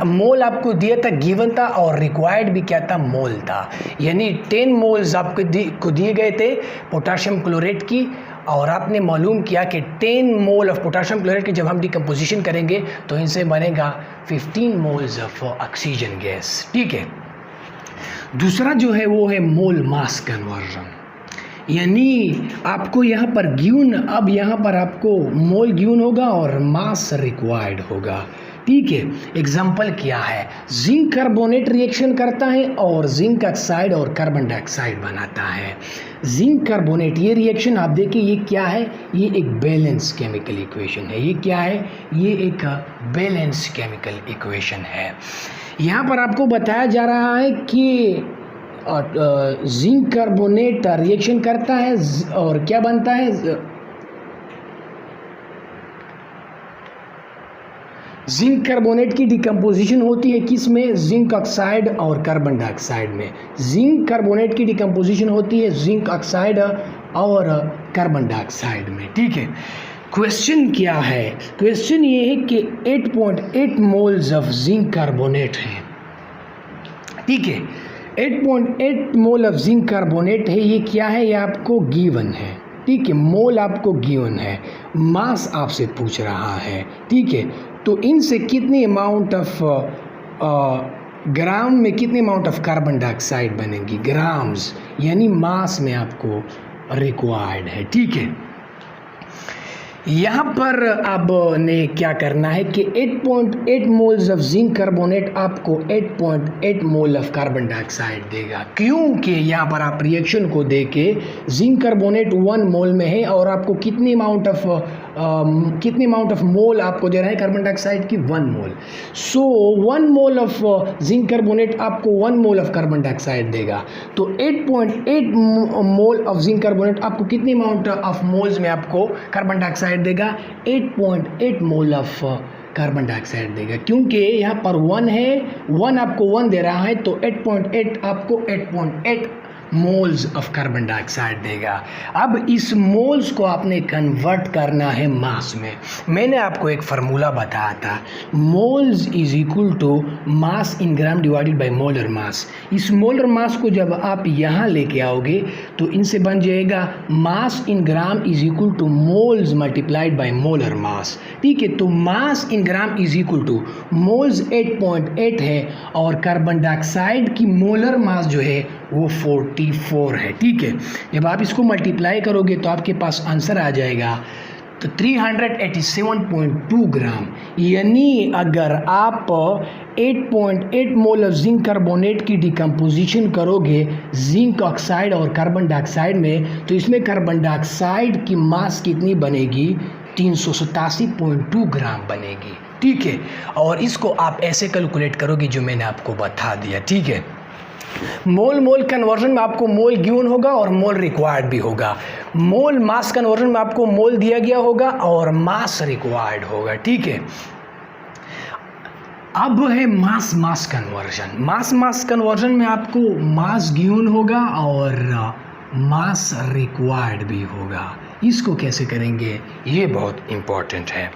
मोल आपको दिया था, गिवन था, और रिक्वायर्ड भी क्या था, मोल था। यानी 10 मोल्स आपको दिए गए थे पोटाशियम क्लोरेट की, और आपने मालूम किया कि 10 मोल ऑफ पोटाशियम क्लोरेट की जब हम डिकम्पोजिशन करेंगे तो इनसे बनेगा 15 मोल्स ऑफ ऑक्सीजन गैस, ठीक है। दूसरा जो है वो है मोल मास कन्वर्जन, यानी आपको यहाँ पर गिवन, अब यहाँ पर आपको मोल गिवन होगा और मास रिक्वायर्ड होगा, ठीक है। एग्जाम्पल क्या है, जिंक कार्बोनेट रिएक्शन करता है और जिंक ऑक्साइड और कार्बन डाइऑक्साइड बनाता है। जिंक कार्बोनेट, ये रिएक्शन आप देखिए ये क्या है, ये एक बैलेंस केमिकल इक्वेशन है। ये क्या है, ये एक बैलेंस केमिकल इक्वेशन है। यहाँ पर आपको बताया जा रहा है कि जिंक कार्बोनेट रिएक्शन करता है और क्या बनता है, जिंक कार्बोनेट की डिकम्पोजिशन होती है किस में, जिंक ऑक्साइड और कार्बन डाइऑक्साइड में। जिंक कार्बोनेट की डिकम्पोजिशन होती है जिंक ऑक्साइड और कार्बन डाइऑक्साइड में, ठीक है। क्वेश्चन क्या है, क्वेश्चन ये है कि 8.8 मोल्स ऑफ जिंक कार्बोनेट है, ठीक है। 8.8 मोल ऑफ जिंक कार्बोनेट है, ये क्या है, ये आपको गिवन है, ठीक है, मोल आपको गिवन है, मास आपसे पूछ रहा है, ठीक है। तो इनसे कितनी अमाउंट ऑफ ग्राम में कितनी अमाउंट ऑफ कार्बन डाइऑक्साइड बनेगी, ग्राम्स यानी मास में आपको रिक्वायर्ड है, ठीक है। यहाँ पर आपने क्या करना है कि 8.8 मोल्स ऑफ जिंक कार्बोनेट आपको 8.8 मोल ऑफ कार्बन डाइऑक्साइड देगा, क्योंकि यहाँ पर आप रिएक्शन को देके जिंक कार्बोनेट 1 मोल में है और आपको कितनी अमाउंट ऑफ मोल आपको दे रहा है कार्बन डाइऑक्साइड की, 1 मोल। सो 1 मोल ऑफ जिंक कार्बोनेट आपको 1 मोल ऑफ कार्बन डाइऑक्साइड देगा। तो 8.8 मोल ऑफ जिंक कार्बोनेट आपको कितनी अमाउंट ऑफ मोल्स में आपको कार्बन डाइऑक्साइड देगा, 8.8 मोल ऑफ कार्बन डाइऑक्साइड देगा, क्योंकि यहाँ पर 1 है, 1 आपको 1 दे रहा है, तो 8.8 आपको 8.8 मोल्स ऑफ कार्बन डाइऑक्साइड देगा। अब इस मोल्स को आपने कन्वर्ट करना है मास में। मैंने आपको एक फार्मूला बताया था, moles is equal to mass in gram divided by molar mass. इस मोलर मास को जब आप यहाँ लेके आओगे तो इनसे बन जाएगा mass in gram is equal to moles multiplied by molar mass, ठीक है। तो mass in gram is equal to moles 8.8 है और कार्बन डाइऑक्साइड की मोलर मास जो है वो 44 है, ठीक है। जब आप इसको मल्टीप्लाई करोगे तो आपके पास आंसर आ जाएगा तो 387.2 ग्राम। यानी अगर आप 8.8 मोल ऑफ जिंक कार्बोनेट की डिकम्पोजिशन करोगे जिंक ऑक्साइड और कार्बन डाइऑक्साइड में, तो इसमें कार्बन डाइऑक्साइड की मास कितनी बनेगी, 387.2 ग्राम बनेगी, ठीक है। और इसको आप ऐसे कैलकुलेट करोगे जो मैंने आपको बता दिया, ठीक है। मोल कन्वर्जन में आपको मोल गिवन होगा और मोल रिक्वायर्ड भी होगा। मोल मास कन्वर्जन में आपको मोल दिया गया होगा और मास रिक्वायर्ड होगा, ठीक है। अब है मास कन्वर्जन। मास कन्वर्जन में आपको मास गिवन होगा और मास रिक्वायर्ड भी होगा। इसको कैसे करेंगे, ये बहुत इंपॉर्टेंट है।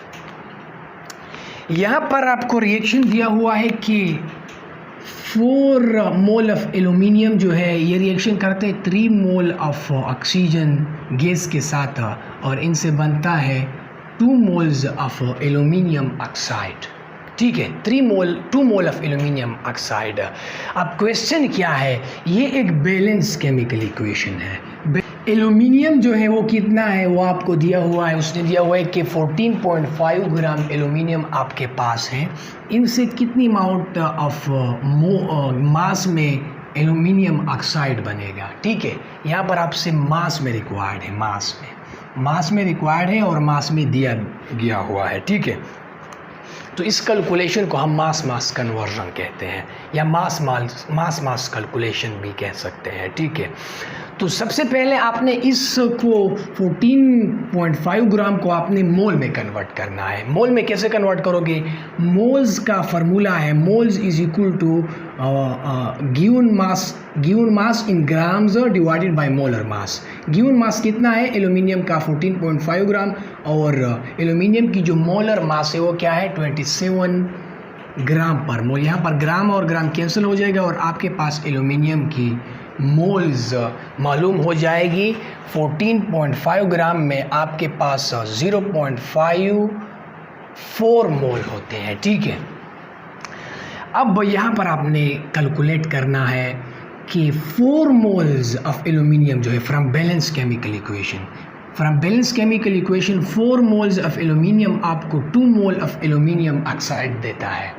यहाँ पर आपको रिएक्शन दिया हुआ है कि 4 मोल ऑफ एल्यूमिनियम जो है ये रिएक्शन करते हैं 3 मोल ऑफ ऑक्सीजन गैस के साथ और इनसे बनता है 2 मोल्स ऑफ एल्यूमिनियम ऑक्साइड, ठीक है। 2 मोल ऑफ एल्यूमिनियम ऑक्साइड। अब क्वेश्चन क्या है, ये एक बैलेंस केमिकल इक्वेशन है। एल्यूमिनियम जो है वो कितना है वो आपको दिया हुआ है, उसने दिया हुआ है कि 14.5 ग्राम एल्यूमिनियम आपके पास है। इनसे कितनी अमाउंट ऑफ मास में एल्यूमिनियम ऑक्साइड बनेगा, ठीक है। यहाँ पर आपसे मास में रिक्वायर्ड है, मास में रिक्वायर्ड है और मास में दिया गया हुआ है, ठीक है। तो इस कैलकुलेशन को हम मास कन्वर्जन कहते हैं या मास कैलकुलेशन भी कह सकते हैं, ठीक है। तो सबसे पहले आपने इसको 14.5 ग्राम को आपने मोल में कन्वर्ट करना है। मोल में कैसे कन्वर्ट करोगे, मोल्स का फार्मूला है moles is equal to given mass in grams divided by molar mass. Given mass कितना है एल्यूमिनियम का 14.5 ग्राम और एल्यूमिनियम की जो मोलर मास है वो क्या है 27 ग्राम पर मोल। यहाँ पर ग्राम और ग्राम कैंसिल हो जाएगा और आपके पास एल्यूमिनियम की मोल्स मालूम हो जाएगी। 14.5 ग्राम में आपके पास 0.54 मोल होते हैं, ठीक है। अब यहाँ पर आपने कैलकुलेट करना है कि 4 मोल्स ऑफ एल्यूमिनियम जो है from balance chemical equation 4 moles of aluminium आपको 2 मोल ऑफ एल्यूमिनियम ऑक्साइड देता है,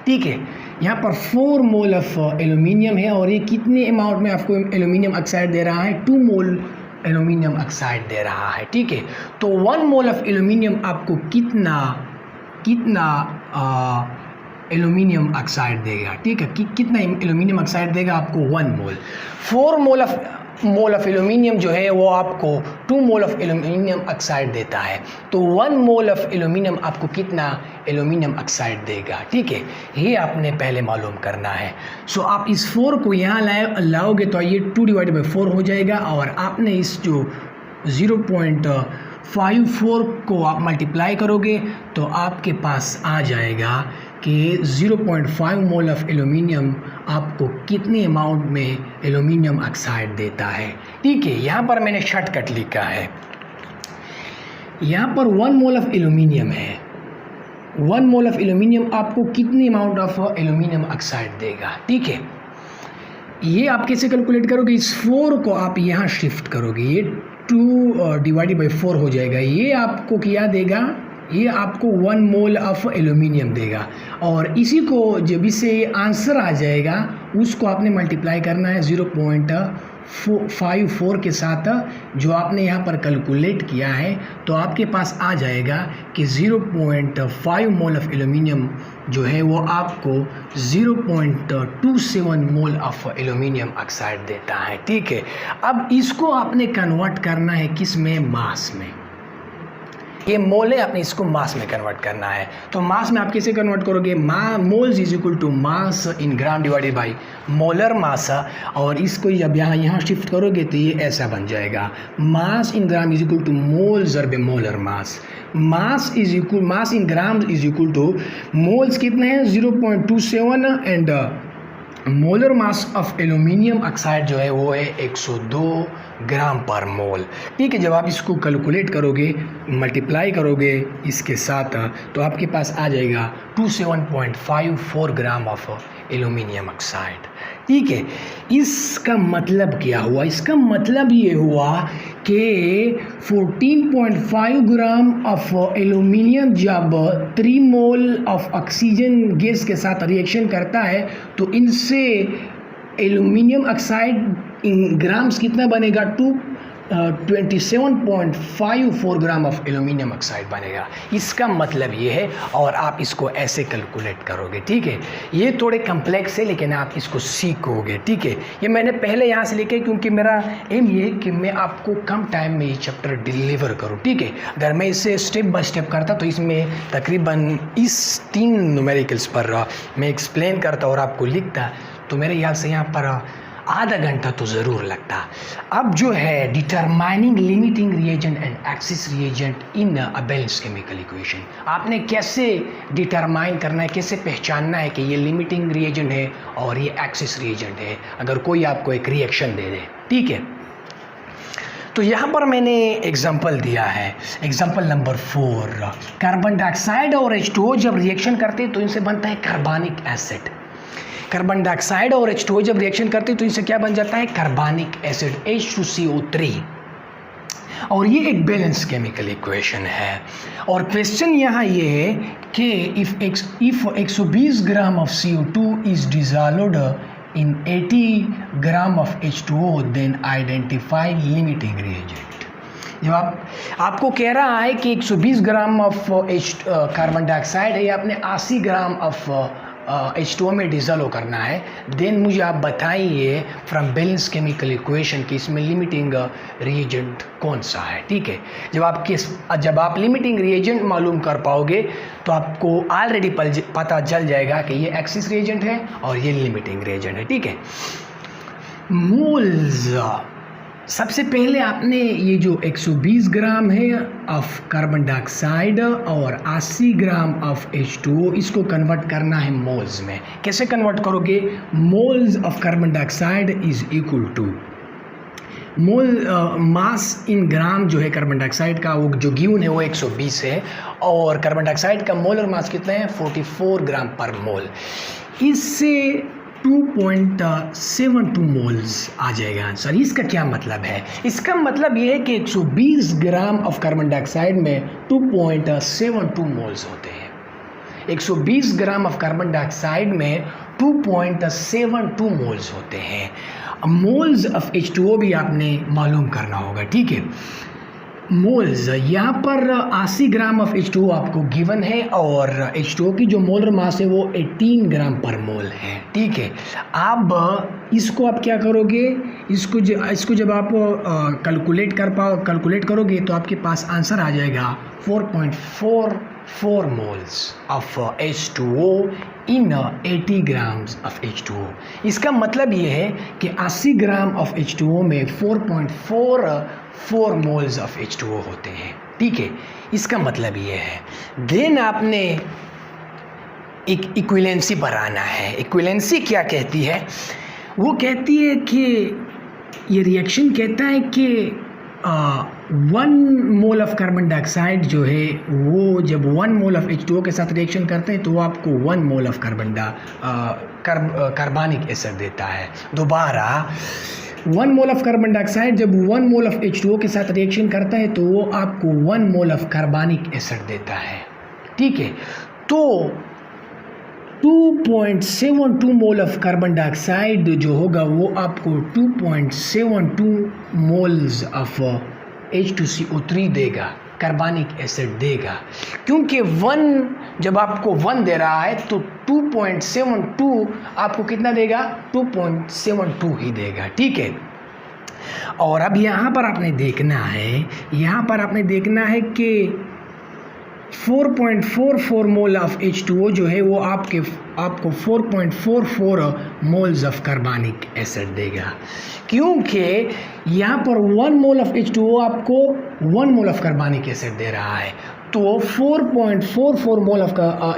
ठीक है। यहाँ पर 4 मोल ऑफ एल्यूमिनियम है और ये कितने अमाउंट में आपको एल्यूमिनियम ऑक्साइड दे रहा है, 2 मोल एल्यूमिनियम ऑक्साइड दे रहा है, ठीक है। तो 1 मोल ऑफ एल्यूमिनियम आपको कितना एल्यूमिनियम ऑक्साइड देगा, ठीक है। कितना एल्यूमिनियम ऑक्साइड देगा आपको 1 मोल। 4 मोल ऑफ एल्यूमिनियम जो है वो आपको 2 मोल ऑफ एल्यूमिनियम ऑक्साइड देता है। तो 1 मोल ऑफ एल्यूमिनियम आपको कितना एल्यूमिनियम ऑक्साइड देगा, ठीक है। ये आपने पहले मालूम करना है। सो आप इस 4 को यहाँ लाओगे तो ये 2 डिवाइडेड बाई 4 हो जाएगा और आपने इस जो 0.54 को आप मल्टीप्लाई करोगे तो आपके पास आ जाएगा कि 0.5 मोल ऑफ एल्यूमिनियम आपको कितने अमाउंट में एल्यूमिनियम ऑक्साइड देता है। ठीक है, यहाँ पर मैंने शॉर्टकट लिखा है। यहाँ पर 1 मोल ऑफ एल्यूमिनियम है। 1 मोल ऑफ एल्यूमिनियम आपको कितनी अमाउंट ऑफ एल्यूमिनियम ऑक्साइड देगा। ठीक है, ये आप कैसे कैलकुलेट करोगे, इस 4 को आप यहाँ शिफ्ट करोगे, ये 2 डिवाइडेड बाई 4 हो जाएगा। ये आपको क्या देगा, ये आपको 1 मोल ऑफ एल्यूमिनियम देगा, और इसी को जब इसे आंसर आ जाएगा उसको आपने मल्टीप्लाई करना है 0.54 के साथ जो आपने यहाँ पर कैलकुलेट किया है, तो आपके पास आ जाएगा कि 0.5 मोल ऑफ एल्यूमिनियम जो है वो आपको 0.27 मोल ऑफ एल्यूमिनियम ऑक्साइड देता है। ठीक है, अब इसको आपने कन्वर्ट करना है किस में, मास में। ये मोल है, आपने इसको मास में कन्वर्ट करना है। तो मास में आप कैसे कन्वर्ट करोगे, moles is equal to mass in gram divided by molar mass, और इसको जब यहाँ शिफ्ट करोगे तो ये ऐसा बन जाएगा, mass in gram is equal to moles और molar mass. Mass in gram is equal to moles कितने हैं 0.27 and molar mass of aluminium oxide जो है वो है 102 ग्राम पर मोल। ठीक है, जब आप इसको कैलकुलेट करोगे, मल्टीप्लाई करोगे इसके साथ, तो आपके पास आ जाएगा 27.54 ग्राम ऑफ एल्यूमिनियम ऑक्साइड। ठीक है, इसका मतलब क्या हुआ, इसका मतलब ये हुआ कि 14.5 ग्राम ऑफ एल्यूमिनियम जब 3 मोल ऑफ ऑक्सीजन गैस के साथ रिएक्शन करता है तो इनसे एल्यूमिनियम ऑक्साइड इन ग्राम्स कितना बनेगा, 27.54 ग्राम ऑफ एल्यूमिनियम ऑक्साइड बनेगा। इसका मतलब ये है, और आप इसको ऐसे कैलकुलेट करोगे। ठीक है, ये थोड़े कम्प्लेक्स है लेकिन आप इसको सीखोगे। ठीक है, ये मैंने पहले यहाँ से लिखे क्योंकि मेरा एम ये है कि मैं आपको कम टाइम में ये चैप्टर डिलीवर करूँ। ठीक है, अगर मैं इसे स्टेप बाय स्टेप करता तो इसमें तकरीबन इस 3 न्यूमेरिकल्स पर मैं एक्सप्लेन करता और आपको लिखता तो मेरे ख्याल से यहाँ पर आधा घंटा तो ज़रूर लगता। अब जो है determining limiting reagent and excess reagent in a balanced chemical equation, आपने कैसे डिटरमाइन करना है, कैसे पहचानना है कि ये लिमिटिंग रिएजेंट है और ये एक्सिस रिएजेंट है अगर कोई आपको एक रिएक्शन दे दे। ठीक है, तो यहाँ पर मैंने एग्जाम्पल दिया है, एग्जाम्पल नंबर 4, कार्बन डाइऑक्साइड और H2O जब रिएक्शन करते हैं तो इनसे बनता है कार्बनिक एसिड। कार्बन डाइऑक्साइड और H2O जब रिएक्शन करते हैं तो इनसे क्या बन जाता है, कार्बनिक एसिड H2CO3, और ये एक बैलेंस केमिकल इक्वेशन है। और क्वेश्चन यहाँ ये है कि if 120 gram of CO2 is dissolved in 80 gram of H2O then identify limiting reagent। जब आपको कह रहा है कि 120 ग्राम ऑफ कार्बन डाइऑक्साइड है या आपने 80 ग्राम ऑफ H2O में डिसॉल्व करना है, देन मुझे आप बताइए फ्रॉम बैलेंस केमिकल इक्वेशन कि इसमें लिमिटिंग रिएजेंट कौन सा है। ठीक है, जब आप लिमिटिंग रिएजेंट मालूम कर पाओगे तो आपको ऑलरेडी पता चल जाएगा कि ये एक्सिस रिएजेंट है और ये लिमिटिंग रिएजेंट है। ठीक है, मोल्स, सबसे पहले आपने ये जो 120 ग्राम है ऑफ कार्बन डाइऑक्साइड और 80 ग्राम ऑफ H2O, इसको कन्वर्ट करना है मोल्स में। कैसे कन्वर्ट करोगे, moles of carbon dioxide is equal to mole mass in gram जो है कार्बन डाइऑक्साइड का, वो जो गिवन है वो 120 है, और कार्बन डाइऑक्साइड का मोलर मास कितना है 44 ग्राम पर मोल। इससे 2.72 मोल्स आ जाएगा आंसर। इसका क्या मतलब है, इसका मतलब ये है कि 120 ग्राम ऑफ कार्बन डाइऑक्साइड में 2.72 मोल्स होते हैं। 120 ग्राम ऑफ कार्बन डाइऑक्साइड में 2.72 मोल्स होते हैं। मोल्स ऑफ H2O भी आपने मालूम करना होगा। ठीक है, मोल्स यहाँ पर 80 ग्राम ऑफ H2O आपको गिवन है और H2O की जो मोलर मास है वो 18 ग्राम पर मोल है। ठीक है, अब इसको आप क्या करोगे, इसको जब आप कैलकुलेट करोगे तो आपके पास आंसर आ जाएगा 4.44 moles of H2O in 80 grams of H2O। इसका मतलब ये है कि 80 ग्राम ऑफ H2O में 4.44 मोल्स ऑफ H2O होते हैं। ठीक है, इसका मतलब ये है। देन आपने एक इक्विवेलेंसी पर आना है। इक्विवेलेंसी क्या कहती है? वो कहती है कि ये रिएक्शन कहता है कि 1 मोल ऑफ कार्बन डाइऑक्साइड जो है वो जब 1 मोल ऑफ H2O के साथ रिएक्शन करते हैं तो वो आपको 1 मोल ऑफ कार्बनिक एसिड देता है। दोबारा 1 मोल ऑफ कार्बन डाइऑक्साइड जब 1 मोल ऑफ H2O के साथ रिएक्शन करता है तो वो आपको 1 मोल ऑफ कार्बनिक एसिड देता है। ठीक है, तो 2.72 मोल ऑफ कार्बन डाइऑक्साइड जो होगा वो आपको 2.72 मोल्स ऑफ H2CO3 देगा, कार्बनिक एसिड देगा। क्योंकि 1 जब आपको 1 दे रहा है तो 2.72 आपको कितना देगा? 2.72 ही देगा। ठीक है, और अब यहाँ पर आपने देखना है कि 4.44 मोल ऑफ H2O जो है वो आपको 4.44 मोल्स ऑफ कार्बनिक एसिड देगा। क्योंकि यहाँ पर 1 मोल ऑफ H2O आपको 1 मोल ऑफ कार्बनिक एसिड दे रहा है, तो 4.44 मोल ऑफ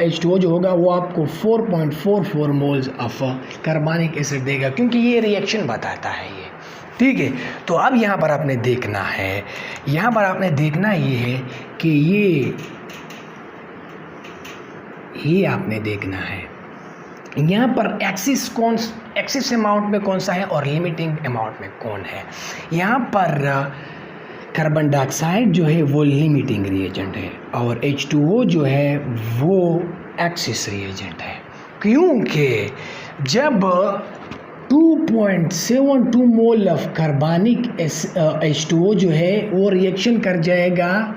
H2O जो होगा वो आपको 4.44 मोल्स ऑफ कार्बनिक एसिड देगा, क्योंकि ये रिएक्शन बताता है ये। ठीक है, तो अब यहाँ पर आपने देखना ये है कि ये आपने देखना है यहाँ पर एक्सिस अमाउंट में कौन सा है और लिमिटिंग अमाउंट में कौन है। यहाँ पर कार्बन डाइऑक्साइड जो है वो लिमिटिंग रिएजेंट है और H2O जो है वो एक्सिस रिएजेंट है। क्योंकि जब 2.72 मोल ऑफ कार्बनिक H2O जो है वो रिएक्शन कर जाएगा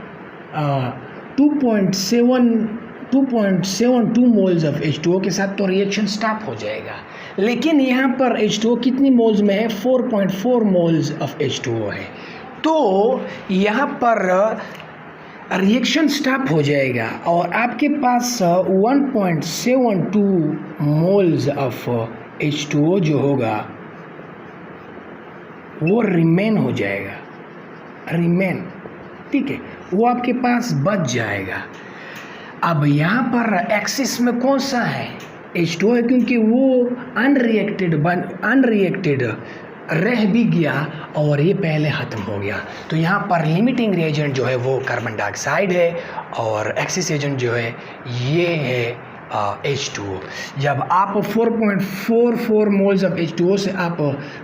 2.72 मोल्स ऑफ H2O के साथ, तो रिएक्शन स्टॉप हो जाएगा। लेकिन यहाँ पर H2O कितनी मोल्स में है? 4.4 मोल्स ऑफ H2O है, तो यहाँ पर रिएक्शन स्टॉप हो जाएगा और आपके पास 1.72 मोल्स ऑफ H2O जो होगा वो रिमेन हो जाएगा, ठीक है, वो आपके पास बच जाएगा। अब यहाँ पर एक्सिस में कौन सा है? H2O है, क्योंकि वो अनरिएक्टेड रह भी गया और ये पहले ख़त्म हो गया। तो यहाँ पर लिमिटिंग रिएजेंट जो है वो कार्बन डाइऑक्साइड है और एक्सिस एजेंट जो है ये है H2O। जब आप 4.44 मोल्स ऑफ H2O से आप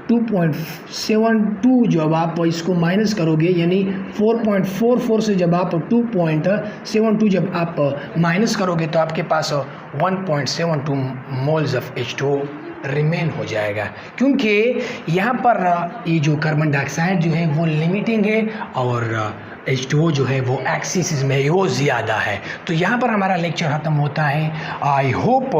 2.72 जब आप इसको माइनस करोगे, यानी 4.44 से जब आप 2.72 जब आप माइनस करोगे तो आपके पास 1.72 मोल्स ऑफ H2O रिमेन हो जाएगा। क्योंकि यहाँ पर ये जो कार्बन डाइऑक्साइड जो है वो लिमिटिंग है और H2O जो है वो एक्सिस में वो ज़्यादा है। तो यहाँ पर हमारा लेक्चर ख़त्म होता है। आई होप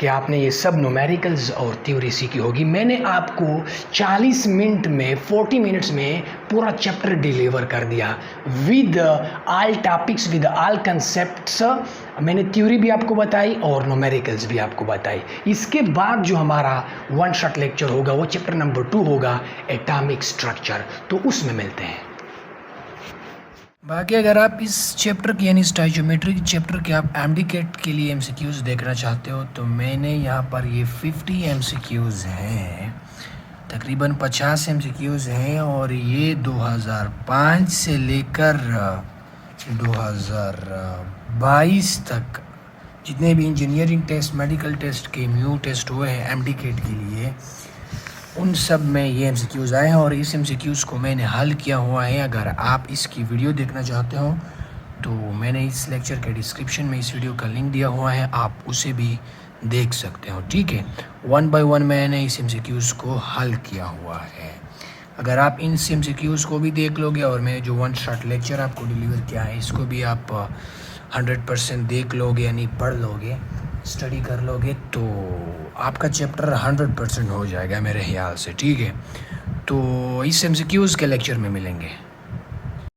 कि आपने ये सब न्यूमेरिकल्स और थ्योरी सीखी होगी। मैंने आपको 40 मिनट में 40 मिनट्स में पूरा चैप्टर डिलीवर कर दिया with all topics, with all concepts. मैंने थ्योरी भी आपको बताई और न्यूमेरिकल्स भी आपको बताई। इसके बाद जो हमारा वन शॉट लेक्चर होगा वो चैप्टर नंबर 2 होगा, एटॉमिक स्ट्रक्चर। तो उसमें मिलते हैं। बाकी अगर आप इस चैप्टर की यानी स्टोइचियोमेट्री के चैप्टर के आप एमडीकेट के लिए एमसीक्यूज़ देखना चाहते हो तो मैंने यहाँ पर ये 50 एमसीक्यूज़ हैं, तकरीबन 50 एमसीक्यूज़ हैं और ये 2005 से लेकर 2022 तक जितने भी इंजीनियरिंग टेस्ट, मेडिकल टेस्ट के म्यू टेस्ट हुए हैं एमडीकेट के लिए, उन सब में ये एमसीक्यूज़ आए हैं और इस एमसीक्यूज़ को मैंने हल किया हुआ है। अगर आप इसकी वीडियो देखना चाहते हो तो मैंने इस लेक्चर के डिस्क्रिप्शन में इस वीडियो का लिंक दिया हुआ है, आप उसे भी देख सकते हो। ठीक है, 1 बाय 1 मैंने इस एमसीक्यूज़ को हल किया हुआ है। अगर आप इन एमसीक्यूज़ को भी देख लोगे और मैंने जो वन शॉट लेक्चर आपको डिलीवर किया है इसको भी आप 100% देख लोगे यानी पढ़ लोगे, स्टडी कर लोगे तो आपका चैप्टर 100% हो जाएगा मेरे ख्याल से। ठीक है, तो इस एमसीक्यूज़ के लेक्चर में मिलेंगे।